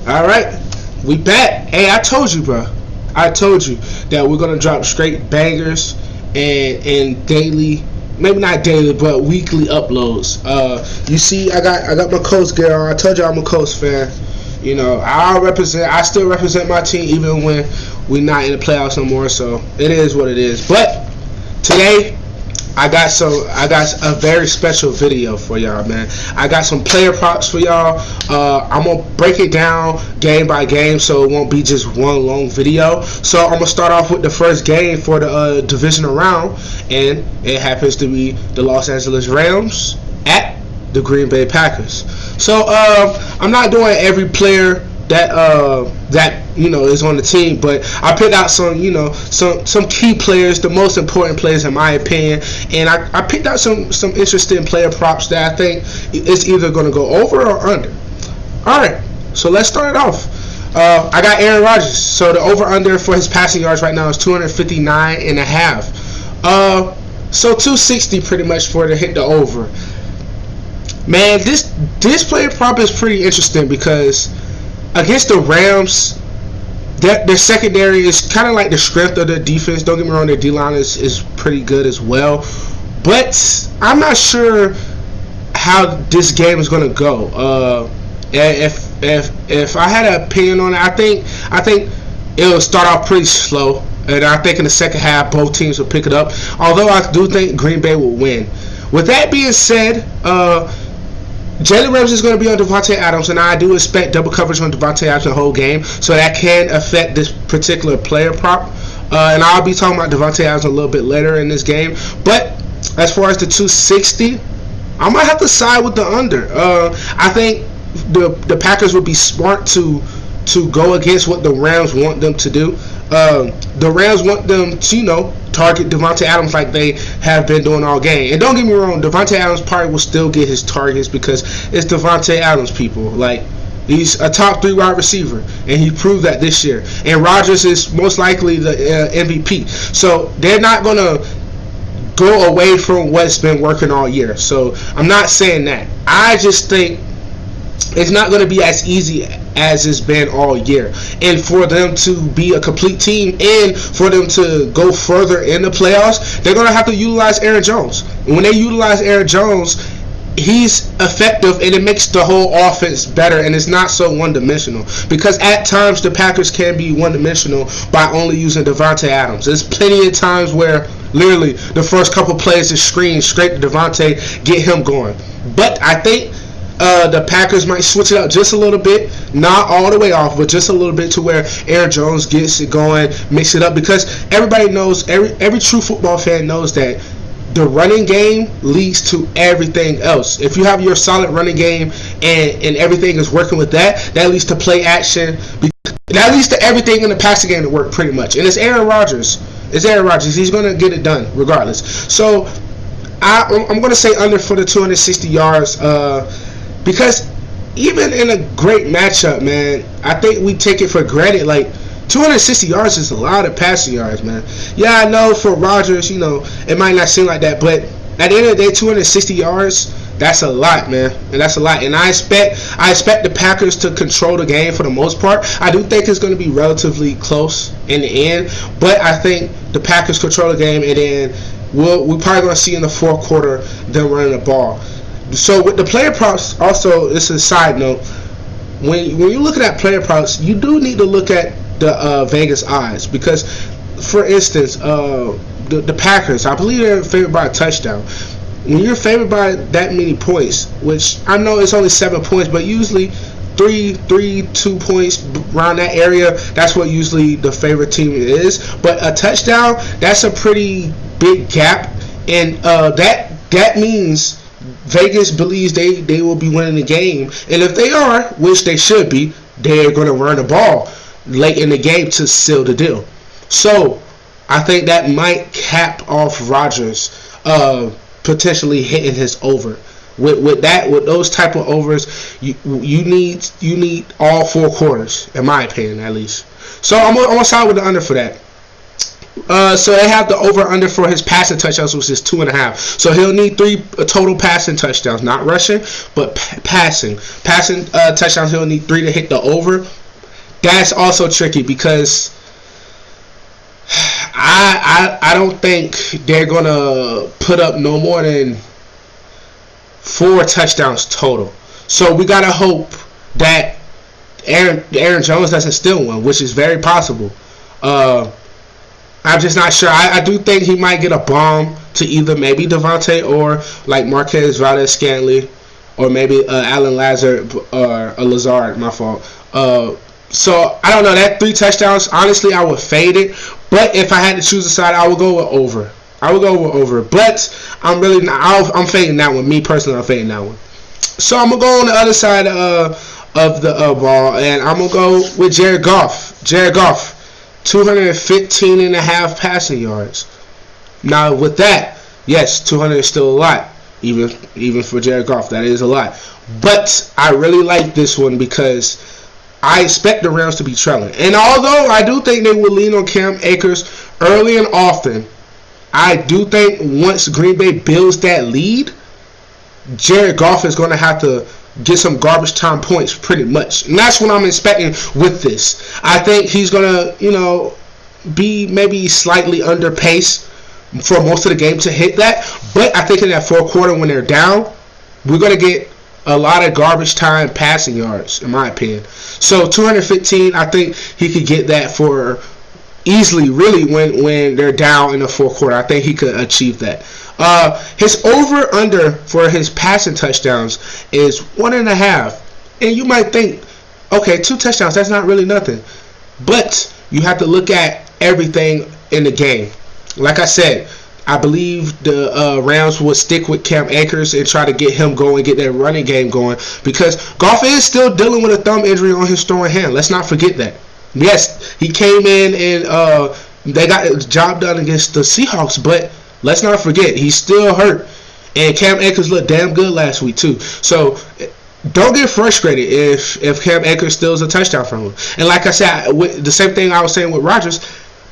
All right, we back. Hey, I told you, bro. I told you that we're gonna drop straight bangers and daily, maybe not daily, but weekly uploads. You see, I got my Colts gear on. I told you I'm a Colts fan. You know, I still represent my team even when we're not in the playoffs no more. So it is what it is. But today, I got a very special video for y'all, man. I got some player props for y'all. I'm gonna break it down game by game, so it won't be just one long video. So I'm gonna start off with the first game for the divisional round, and it happens to be the Los Angeles Rams at the Green Bay Packers. So I'm not doing every player that is on the team, but I picked out some key players, the most important players in my opinion, and I picked out some interesting player props that I think is either going to go over or under. All right, so let's start it off. I got Aaron Rodgers. So the over under for his passing yards right now is 259.5. So 260 pretty much for to hit the over. Man, this player prop is pretty interesting because against the Rams, their secondary is kind of like the strength of their defense. Don't get me wrong, their D-line is pretty good as well. But I'm not sure how this game is going to go. If I had an opinion on it, I think it'll start off pretty slow. And I think in the second half, both teams will pick it up. Although I do think Green Bay will win. With that being said, Jalen Ramsey is going to be on Davante Adams, and I do expect double coverage on Davante Adams the whole game, so that can affect this particular player prop. And I'll be talking about Davante Adams a little bit later in this game. But as far as the 260, I might have to side with the under. I think the Packers would be smart to go against what the Rams want them to do. The Rams want them to, target Davante Adams like they have been doing all game. And don't get me wrong, Davante Adams probably will still get his targets because it's Davante Adams, people. Like, he's a top 3 wide receiver, and he proved that this year. And Rodgers is most likely the MVP. So they're not going to go away from what's been working all year. So I'm not saying that. I just think it's not going to be as easy as it's been all year. And for them to be a complete team and for them to go further in the playoffs, they're going to have to utilize Aaron Jones. And when they utilize Aaron Jones, he's effective and it makes the whole offense better and it's not so one-dimensional. Because at times the Packers can be one-dimensional by only using Davante Adams. There's plenty of times where literally the first couple plays is screen straight to Davante, get him going. But I think the Packers might switch it up just a little bit, not all the way off, but just a little bit to where Aaron Jones gets it going, mix it up, because everybody knows, every true football fan knows that the running game leads to everything else. If you have your solid running game and everything is working with that leads to play action. That leads to everything in the passing game to work pretty much. And it's Aaron Rodgers. He's going to get it done regardless. So I'm going to say under for the 260 yards. Because even in a great matchup, man, I think we take it for granted. Like, 260 yards is a lot of passing yards, man. Yeah, I know for Rodgers, it might not seem like that. But at the end of the day, 260 yards, that's a lot, man. And that's a lot. And I expect the Packers to control the game for the most part. I do think it's going to be relatively close in the end. But I think the Packers control the game. And then we're probably going to see in the fourth quarter them running the ball. So with the player props, also, this is a side note. When you look at player props, you do need to look at the Vegas odds because, for instance, the Packers, I believe they're favored by a touchdown. When you're favored by that many points, which I know it's only 7 points, but usually 2 points around that area, that's what usually the favorite team is. But a touchdown, that's a pretty big gap, and that means Vegas believes they will be winning the game, and if they are, which they should be, they're going to run the ball late in the game to seal the deal. So I think that might cap off Rodgers potentially hitting his over. With those type of overs, you need all 4 quarters, in my opinion, at least. So I'm gonna side with the under for that. So they have the over/under for his passing touchdowns, which is 2.5. So he'll need 3 total passing touchdowns, not rushing, but passing touchdowns. He'll need 3 to hit the over. That's also tricky because I don't think they're gonna put up no more than 4 touchdowns total. So we gotta hope that Aaron Jones doesn't steal one, which is very possible. I'm just not sure. I do think he might get a bomb to either maybe Devontae or like Marquez Valdes-Scantling, or maybe Alan Lazard or Lazard. My fault. So I don't know. That 3 touchdowns, honestly, I would fade it. But if I had to choose a side, I would go with over. But I'm really not. I'm fading that one. Me personally, I'm fading that one. So I'm gonna go on the other side of the ball, and I'm gonna go with Jared Goff. 215.5 passing yards. Now with that, yes, 200 is still a lot, even for Jared Goff. That is a lot. But I really like this one because I expect the Rams to be trailing. And although I do think they will lean on Cam Akers early and often, I do think once Green Bay builds that lead, Jared Goff is going to have to get some garbage time points pretty much. And that's what I'm expecting with this. I think he's going to, be maybe slightly under pace for most of the game to hit that. But I think in that fourth quarter when they're down, we're going to get a lot of garbage time passing yards, in my opinion. So 215, I think he could get that for easily, really, when they're down in the fourth quarter. I think he could achieve that. His over/under for his passing touchdowns is 1.5. And you might think, okay, 2 touchdowns, that's not really nothing. But you have to look at everything in the game. Like I said, I believe the Rams will stick with Cam Akers and try to get him going, get that running game going, because Goff is still dealing with a thumb injury on his throwing hand. Let's not forget that. Yes, he came in and they got the job done against the Seahawks, but let's not forget, he's still hurt. And Cam Akers looked damn good last week, too. So don't get frustrated if Cam Akers steals a touchdown from him. And like I said, the same thing I was saying with Rodgers,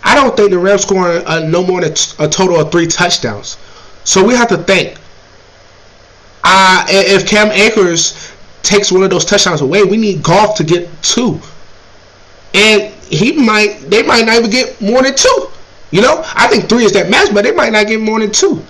I don't think the Rams scoring no more than a total of 3 touchdowns. So we have to think, if Cam Akers takes one of those touchdowns away, we need Goff to get 2. And they might not even get more than 2. I think 3 is that max, but they might not get more than 2.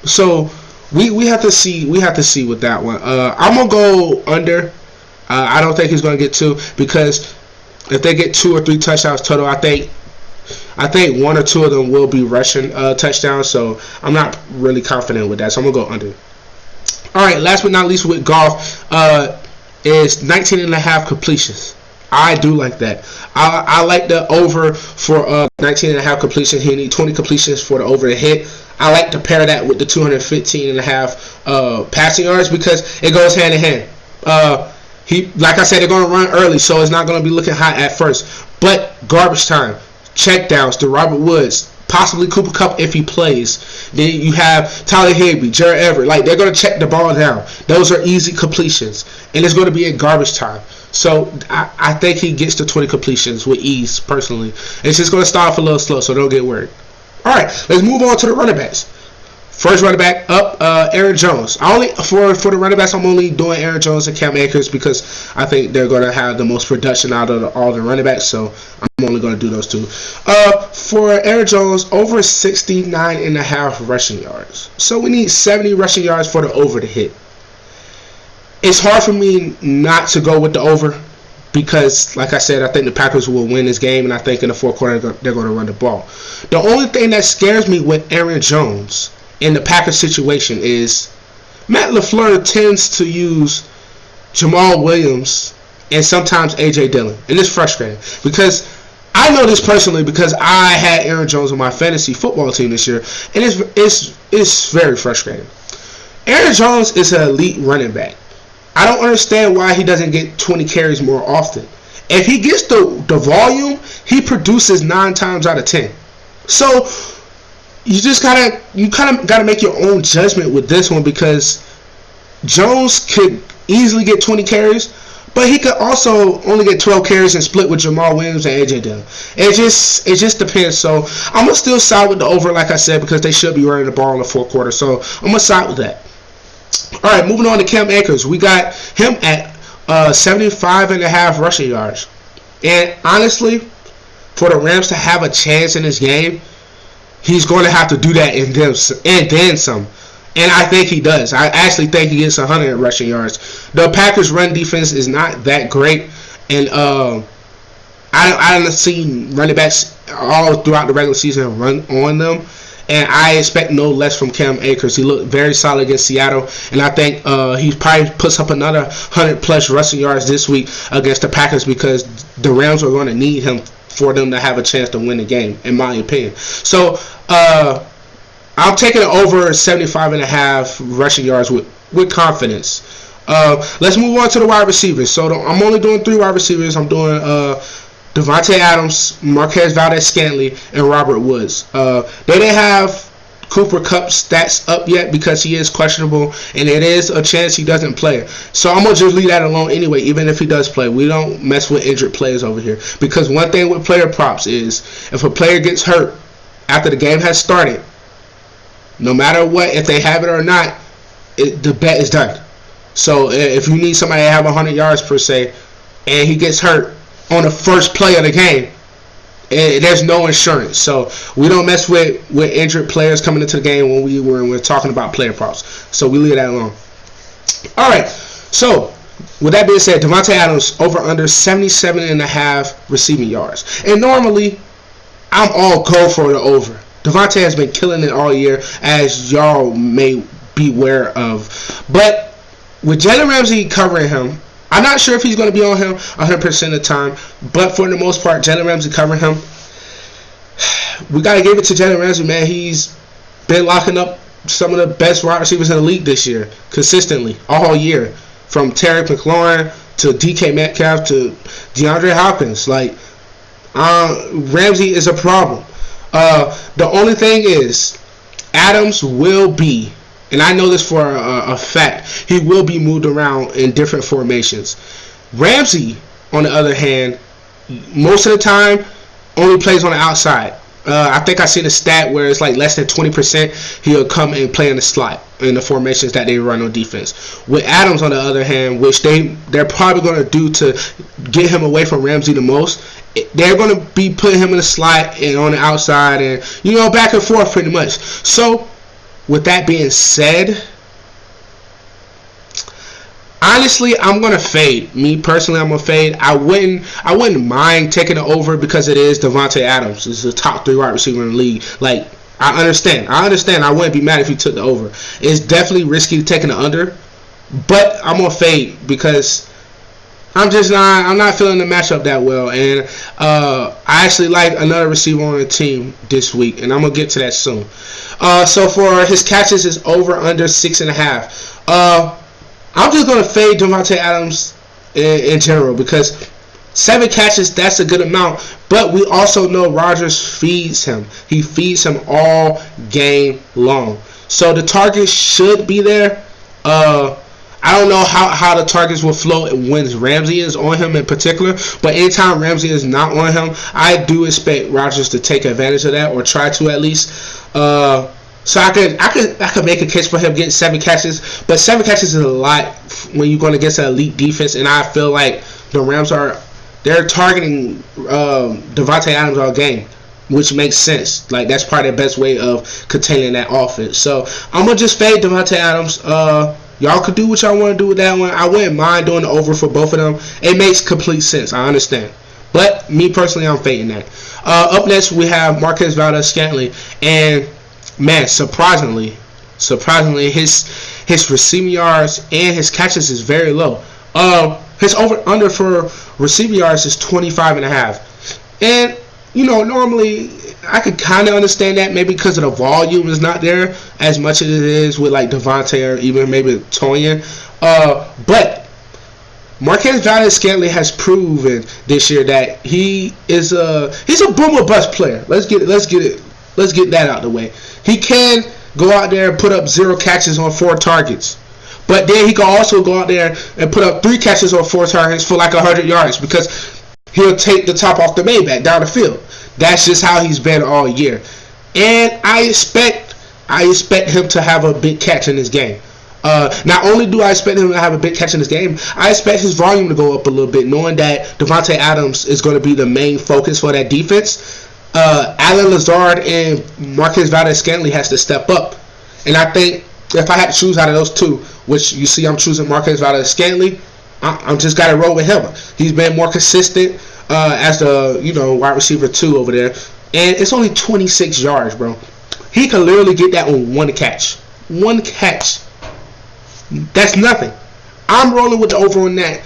So we have to see with that one. I'm gonna go under. I don't think he's gonna get 2, because if they get 2 or 3 touchdowns total, I think 1 or 2 of them will be rushing touchdowns. So I'm not really confident with that. So I'm gonna go under. All right, last but not least with Goff is 19.5 completions. I do like that. I like the over for 19.5 completions. He need 20 completions for the over to hit. I like to pair that with the 215.5 passing yards because it goes hand in hand. Like I said, they're going to run early, so it's not going to be looking hot at first. But garbage time, checkdowns to Robert Woods, possibly Cooper Kupp if he plays. Then you have Tyler Higbee, Jared Everett. Like, they're going to check the ball down. Those are easy completions, and it's going to be in garbage time. So I think he gets to 20 completions with ease, personally. It's just going to start off a little slow, so don't get worried. All right, let's move on to the running backs. First running back up, Aaron Jones. For the running backs, I'm only doing Aaron Jones and Cam Akers because I think they're going to have the most production out of all the running backs, so I'm only going to do those 2. For Aaron Jones, over 69.5 rushing yards. So we need 70 rushing yards for the over to hit. It's hard for me not to go with the over because, like I said, I think the Packers will win this game, and I think in the fourth quarter they're going to run the ball. The only thing that scares me with Aaron Jones in the Packers situation is Matt LaFleur tends to use Jamal Williams and sometimes A.J. Dillon, and it's frustrating because I know this personally because I had Aaron Jones on my fantasy football team this year, and it's very frustrating. Aaron Jones is an elite running back. I don't understand why he doesn't get 20 carries more often. If he gets the volume, he produces 9 times out of 10. So you kind of gotta make your own judgment with this one because Jones could easily get 20 carries, But he could also only get 12 carries and split with Jamal Williams and AJ Dillon. It just depends. So I'm gonna still side with the over, like I said, because they should be running the ball in the fourth quarter. So I'm gonna side with that. All right, moving on to Cam Akers. We got him at 75.5 rushing yards. And honestly, for the Rams to have a chance in this game, he's going to have to do that and then some. And I think he does. I actually think he gets 100 rushing yards. The Packers' run defense is not that great. And I haven't seen running backs all throughout the regular season run on them. And I expect no less from Cam Akers. He looked very solid against Seattle. And I think he probably puts up another 100-plus rushing yards this week against the Packers because the Rams are going to need him for them to have a chance to win the game, in my opinion. So, I'm taking it over 75.5 rushing yards with confidence. Let's move on to the wide receivers. So I'm only doing 3 wide receivers. I'm doing Davante Adams, Marquez Valdes-Scantling, and Robert Woods. They didn't have Cooper Kupp stats up yet because he is questionable, and it is a chance he doesn't play. So I'm going to just leave that alone anyway, even if he does play. We don't mess with injured players over here. Because one thing with player props is if a player gets hurt after the game has started, no matter what, if they have it or not, the bet is done. So if you need somebody to have 100 yards per se, and he gets hurt on the first play of the game, there's no insurance. So we don't mess with injured players coming into the game when we're talking about player props. So we leave that alone. All right. So with that being said, Davante Adams over under 77.5 receiving yards. And normally, I'm all go for the over. Davante has been killing it all year, as y'all may be aware of. But with Jalen Ramsey covering him, I'm not sure if he's going to be on him 100% of the time. But for the most part, Jalen Ramsey covering him, we got to give it to Jalen Ramsey, man. He's been locking up some of the best wide receivers in the league this year, consistently, all year. From Terry McLaurin to DK Metcalf to DeAndre Hopkins. Ramsey is a problem. The only thing is, Adams will be, and I know this for a fact, he will be moved around in different formations. Ramsey, on the other hand, most of the time, only plays on the outside. I think I seen a stat where it's like less than 20% he'll come and play in the slot in the formations that they run on defense. With Adams, on the other hand, which they're probably going to do to get him away from Ramsey the most, they're going to be putting him in the slot and on the outside and, back and forth pretty much. So, with that being said, honestly, I'm going to fade. Me personally, I'm going to fade. I wouldn't mind taking it over because it is Davante Adams. It's the top 3 wide receiver in the league. I understand. I wouldn't be mad if he took the over. It's definitely risky taking the under, but I'm going to fade because I'm not feeling the matchup that well. And I actually like another receiver on the team this week, and I'm going to get to that soon. So for his catches, is over under 6.5. I'm just going to fade Davante Adams in general because 7 catches, that's a good amount. But we also know Rodgers feeds him. He feeds him all game long. So the targets should be there. I don't know how the targets will flow when Ramsey is on him in particular. But anytime Ramsey is not on him, I do expect Rodgers to take advantage of that, or try to at least. So I could make a case for him getting 7 catches, but 7 catches is a lot when you're going against an elite defense, and I feel like the Rams they're targeting Davante Adams all game, which makes sense. That's probably the best way of containing that offense. So I'm gonna just fade Davante Adams. Y'all could do what y'all want to do with that one. I wouldn't mind doing the over for both of them. It makes complete sense. I understand. But me personally, I'm fading that. Up next, we have Marquez Valdes-Scantling, and man, surprisingly, his receiving yards and his catches is very low. His over/under for receiving yards is 25.5, and normally I could kind of understand that, maybe because of the volume is not there as much as it is with Davante or even maybe Tonyan. But Marquez Valdes-Scantling has proven this year that he's a boom or bust player. Let's get that out of the way. He can go out there and put up 0 catches on 4 targets. But then he can also go out there and put up 3 catches or 4 targets for like 100 yards because he'll take the top off the Maybach down the field. That's just how he's been all year. And I expect him to have a big catch in this game. Not only do I expect him to have a big catch in this game, I expect his volume to go up a little bit, knowing that Davante Adams is going to be the main focus for that defense. Allen Lazard and Marquez Valdes-Scantling has to step up. And I think if I had to choose out of those two, which you see I'm choosing Marquez Valdes-Scantling, I'm just got to roll with him. He's been more consistent as the wide receiver 2 over there. And it's only 26 yards, bro. He could literally get that on 1 catch. 1 catch. That's nothing. I'm rolling with the over on that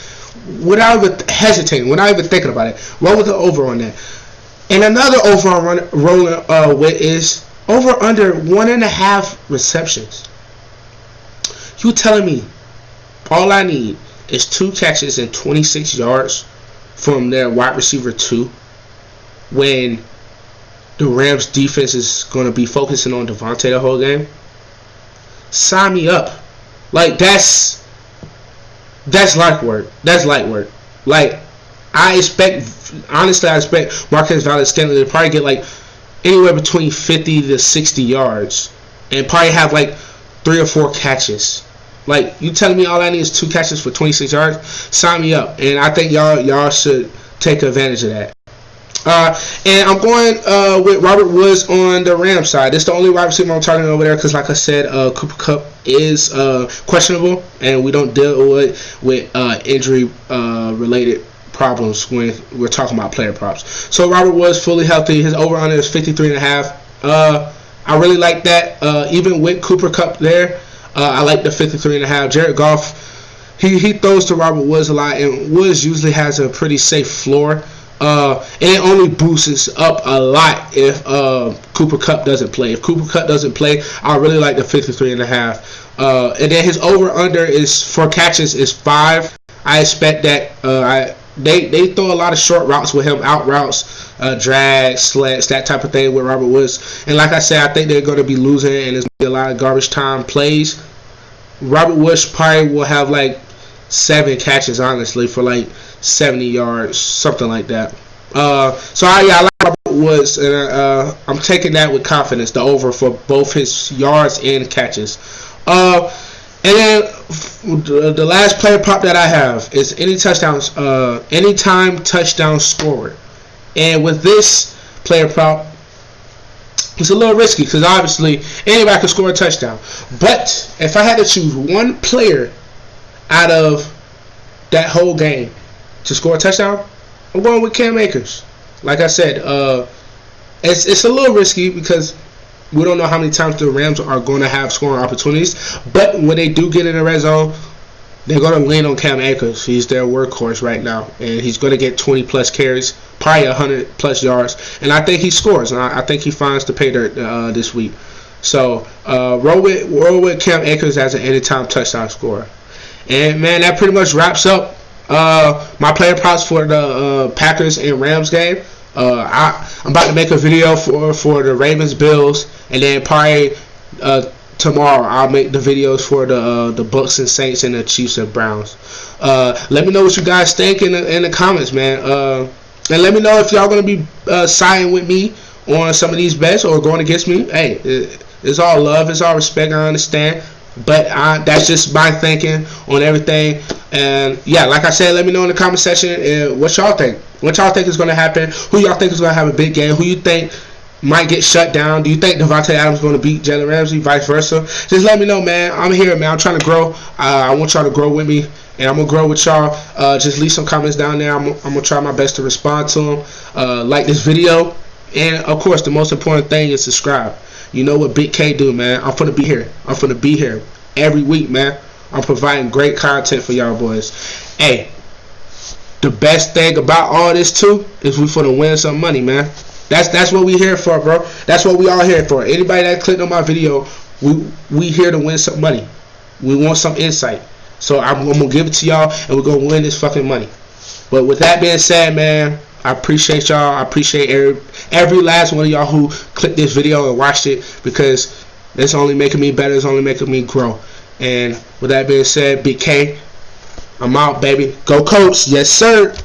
without even hesitating, without even thinking about it. Roll with the over on that. And another over I'm rolling with is over under 1.5 receptions. You telling me all I need is 2 catches and 26 yards from their wide receiver 2 when the Rams defense is going to be focusing on Davante the whole game? Sign me up. Like, that's light work. That's light work. Like, I expect Marquez Valdes-Scantling to probably get like anywhere between 50 to 60 yards and probably have like 3 or 4 catches. Like, you telling me all I need is 2 catches for 26 yards? Sign me up. And I think y'all should take advantage of that. And I'm going with Robert Woods on the Rams side. This is the only wide receiver I'm targeting over there because, like I said, Cooper Kupp is questionable, and we don't deal with injury related problems when we're talking about player props. So Robert Woods fully healthy. His over/under is 53.5. I really like that. Even with Cooper Kupp there, I like the 53.5. Jared Goff, he throws to Robert Woods a lot, and Woods usually has a pretty safe floor. And it only boosts up a lot if Cooper Kupp doesn't play. If Cooper Kupp doesn't play, I really like the 53.5. And then his over/under is for catches is 5. I expect that they throw a lot of short routes with him, out routes, drag, slants, that type of thing with Robert Woods. And like I said, I think they're going to be losing, and there's going to be a lot of garbage time plays. Robert Woods probably will have like 7 catches, honestly, for like 70 yards, something like that. So I like Robert Woods, and I'm taking that with confidence, the over for both his yards and catches. And then the last player prop that I have is anytime touchdown scorer. And with this player prop, it's a little risky because obviously anybody can score a touchdown. But if I had to choose one player out of that whole game to score a touchdown, I'm going with Cam Akers. Like I said, it's a little risky because we don't know how many times the Rams are going to have scoring opportunities. But when they do get in the red zone, they're going to lean on Cam Akers. He's their workhorse right now, and he's going to get 20-plus carries, probably 100-plus yards. And I think he scores, and I think he finds the pay dirt this week. So roll with Cam Akers as an anytime touchdown scorer. And, man, that pretty much wraps up my player props for the Packers and Rams game. I'm about to make a video for the Ravens Bills, and then probably tomorrow I'll make the videos for the Bucks and Saints and the Chiefs and Browns. Let me know what you guys think in the comments, man. And let me know if y'all gonna be siding with me on some of these bets or going against me. Hey, it's all love, it's all respect. I understand. But that's just my thinking on everything. And yeah, like I said, let me know in the comment section what y'all think. What y'all think is going to happen? Who y'all think is going to have a big game? Who you think might get shut down? Do you think Davante Adams is going to beat Jalen Ramsey? Vice versa? Just let me know, man. I'm here, man. I'm trying to grow. I want y'all to grow with me, and I'm going to grow with y'all. Just leave some comments down there. I'm going to try my best to respond to them. Like this video. And, of course, the most important thing is subscribe. You know what Big K do, man. I'm finna be here. I'm finna be here every week, man. I'm providing great content for y'all boys. Hey, the best thing about all this, too, is we finna win some money, man. That's what we here for, bro. That's what we all here for. Anybody that clicked on my video, we here to win some money. We want some insight. So I'm going to give it to y'all, and we're going to win this fucking money. But with that being said, man, I appreciate y'all. I appreciate every last one of y'all who clicked this video and watched it, because it's only making me better. It's only making me grow. And With that being said, Big K, I'm out, baby. Go Colts. Yes, sir.